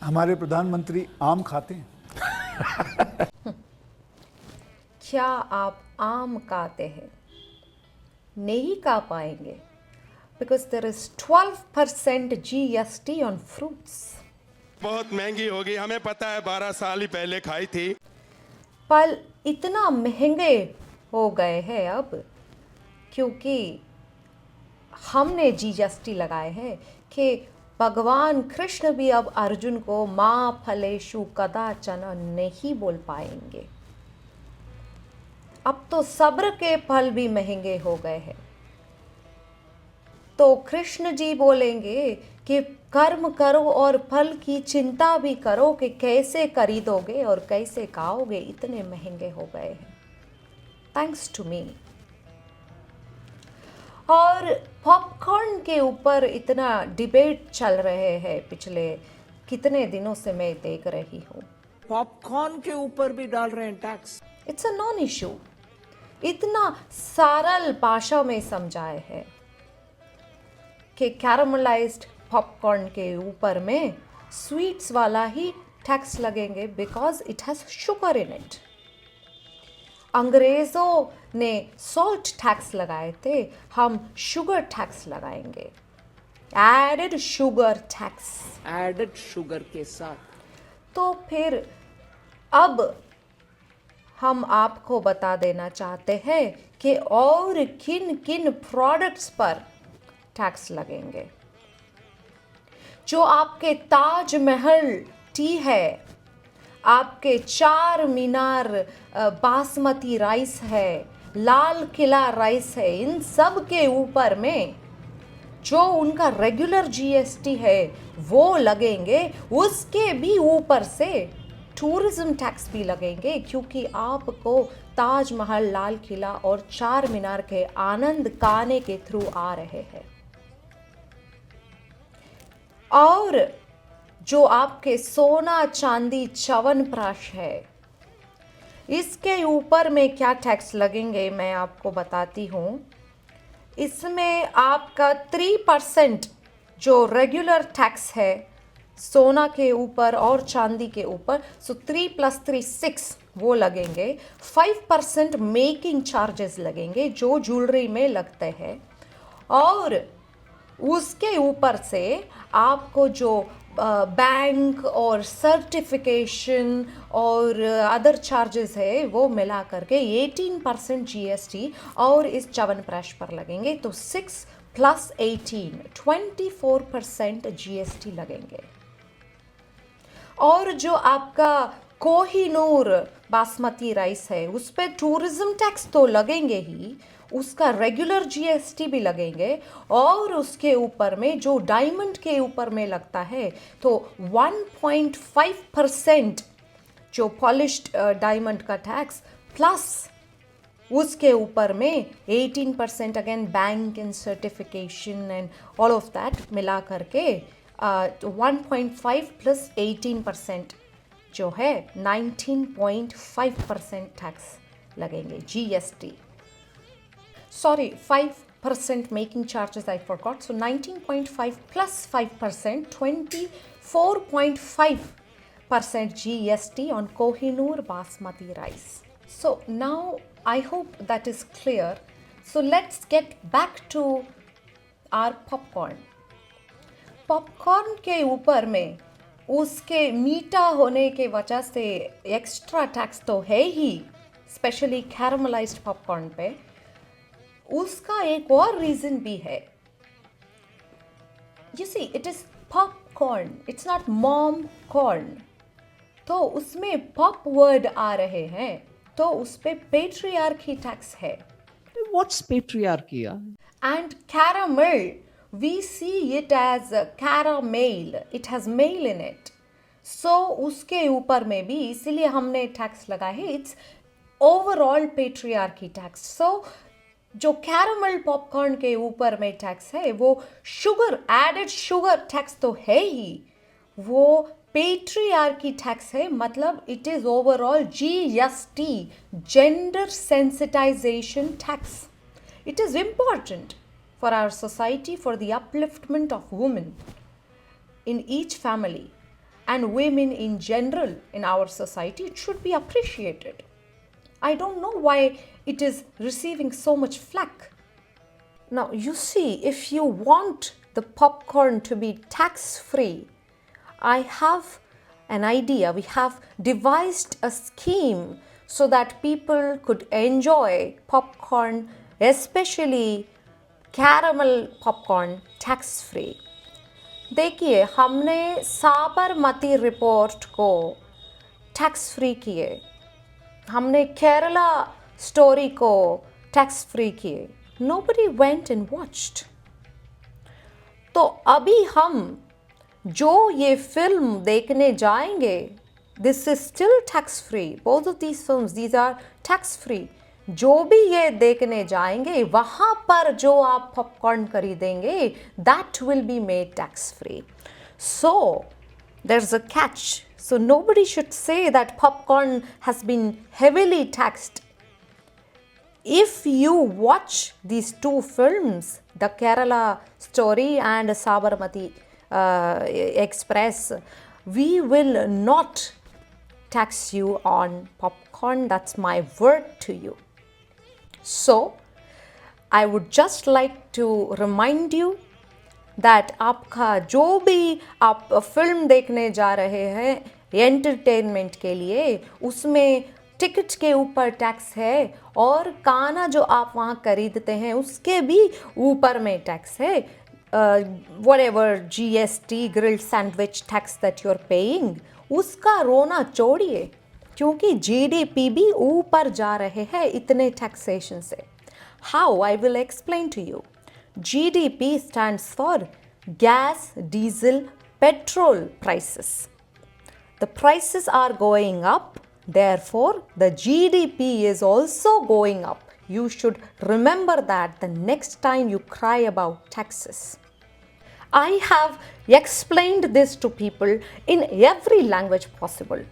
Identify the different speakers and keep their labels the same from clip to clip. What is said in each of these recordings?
Speaker 1: हमारे प्रधानमंत्री आम खाते हैं?
Speaker 2: क्या आप आम खाते हैं? नहीं खा पाएंगे because there is 12% GST on fruits.
Speaker 3: बहुत महंगी होगी, हमें पता है, 12 साल ही पहले खाई थी।
Speaker 2: फल इतना महंगे हो गए हैं अब क्योंकि हमने जीएसटी लगाए हैं कि भगवान कृष्ण भी अब अर्जुन को माँ फलेषु कदाचन नहीं बोल पाएंगे। अब तो सब्र के फल भी महंगे हो गए हैं। तो कृष्ण जी बोलेंगे कि कर्म करो और फल की चिंता भी करो कि कैसे खरीदोगे और कैसे खाओगे, इतने महंगे हो गए हैं थैंक्स टू मी। और पॉपकॉर्न के ऊपर इतना डिबेट चल रहे हैं पिछले कितने दिनों से मैं देख रही हूँ।
Speaker 4: पॉपकॉर्न के ऊपर भी डाल रहे हैं tax.
Speaker 2: It's a non issue, इतना सरल भाषा में समझाए है कि कैरामलाइज्ड पॉपकॉर्न के ऊपर में स्वीट्स वाला ही टैक्स लगेंगे because it has sugar in it. अंग्रेजों ने सॉल्ट टैक्स लगाए थे, हम शुगर टैक्स लगाएंगे, added sugar tax.
Speaker 4: Added sugar के साथ।
Speaker 2: तो फिर अब हम आपको बता देना चाहते हैं कि और किन किन प्रोडक्ट्स पर टैक्स लगेंगे। जो आपके ताजमहल टी है, आपके चार मीनार बासमती राइस है, लाल किला राइस है, इन सब के ऊपर में जो उनका रेगुलर जीएसटी है वो लगेंगे। उसके भी ऊपर से टूरिज्म टैक्स भी लगेंगे क्योंकि आपको ताजमहल, लाल किला और चार मीनार के आनंद खाने के थ्रू आ रहे हैं। और जो आपके सोना चांदी च्यवनप्राश है, इसके ऊपर में क्या टैक्स लगेंगे मैं आपको बताती हूँ। इसमें आपका 3% जो रेगुलर टैक्स है सोना के ऊपर और चांदी के ऊपर, सो 3 + 3 6 वो लगेंगे। 5% मेकिंग चार्जेस लगेंगे जो ज्वेलरी में लगते हैं। और उसके ऊपर से आपको जो बैंक और सर्टिफिकेशन और अदर चार्जेस है वो मिला करके 18% जीएसटी और इस च्यवनप्राश पर लगेंगे। तो 6 + 18 24% जीएसटी लगेंगे। और जो आपका कोहिनूर बासमती राइस है उस पर टूरिज्म टैक्स तो लगेंगे ही, उसका रेगुलर जीएसटी भी लगेंगे। और उसके ऊपर में जो डायमंड के ऊपर में लगता है तो 1.5% जो पॉलिश्ड डायमंड का टैक्स प्लस उसके ऊपर में 18% again bank and certification and all of that मिला करके 1.5 + 18% जो है 19.5% टैक्स लगेंगे GST. Sorry, 5% making charges I forgot. So 19.5 + 5%, 24.5% GST on Kohinoor basmati rice. So now I hope that is clear. So let's get back to our popcorn. Popcorn के ऊपर में उसके मीठा होने के वजह से एक्स्ट्रा टैक्स तो है ही, स्पेशली कैरामलाइज्ड पॉपकॉर्न पे। उसका एक और रीजन भी है। You see, it is popcorn, it's not mom corn. तो उसमें पॉप वर्ड आ रहे हैं तो उस पे पेट्रियार्की टैक्स है।
Speaker 4: What's patriarchy?
Speaker 2: And caramel, we see it as caramel, it has male in it. So उसके ऊपर में भी इसीलिए हमने टैक्स लगाया है। It's overall patriarchy tax. So जो कैरामल पॉपकॉर्न के ऊपर में टैक्स है वो शुगर, एडेड शुगर टैक्स तो है ही, वो पेट्रियार्की टैक्स है। मतलब it is overall GST, gender sensitization tax. It is important for our society, for the upliftment of women in each family, and women in general in our society, it should be appreciated. I don't know why it is receiving so much flack. Now, you see, if you want the popcorn to be tax free, I have an idea. We have devised a scheme so that people could enjoy popcorn, especially caramel popcorn, tax free. देखिए, हमने Sabarmati report को tax free किए, हमने Kerala story को tax free किए. Nobody went and watched. तो अभी हम जो ये फिल्म देखने जाएंगे, this is still tax free. Both of these films, these are tax free. जो भी ये देखने जाएंगे, वहाँ पर जो आप पॉपकॉर्न खरीदेंगे, that will be made tax free. So there's a catch. So nobody should say that popcorn has been heavily taxed. If you watch these two films, the Kerala story and Sabarmati Express, we will not tax you on popcorn. That's my word to you. So I would just like to remind you that आपका जो भी आप film देखने जा रहे हैं entertainment के लिए, उसमें टिकट के ऊपर टैक्स है और खाना जो आप वहाँ खरीदते हैं उसके भी ऊपर में टैक्स है. Whatever GST, grilled sandwich tax that you're paying, उसका रोना छोड़िए, क्योंकि GDP भी ऊपर जा रहे हैं इतने टैक्सेशन से. How? I will explain to you. GDP stands for gas, diesel, petrol prices. The prices are going up, therefore the GDP is also going up. You should remember that the next time you cry about taxes. I have explained this to people in every language possible.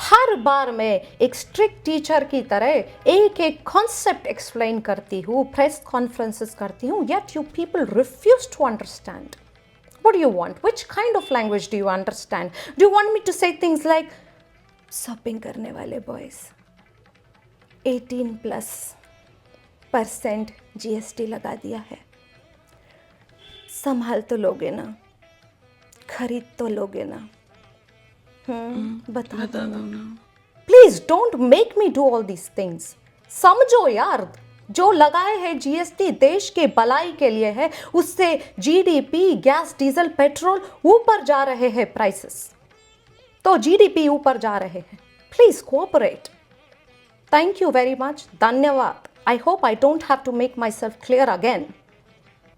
Speaker 2: हर बार मैं एक strict teacher की तरह एक एक concept explain करती हूँ, press conferences करती हूँ, yet you people refuse to understand. What do you want? Which kind of language do you understand? Do you want me to say things like shopping करने वाले बॉयज 18% GST लगा दिया है, संभाल तो लोगे ना, खरीद तो लोगे ना? बता दो ना. Please don't make me do all these things. समझो यार, जो लगाए हैं GST देश के भलाई के लिए है, उससे GDP, गैस, डीजल, पेट्रोल ऊपर जा रहे हैं प्राइसेस, तो GDP ऊपर जा रहे हैं. Please cooperate. Thank you very much. धन्यवाद. I hope I don't have to make myself clear again.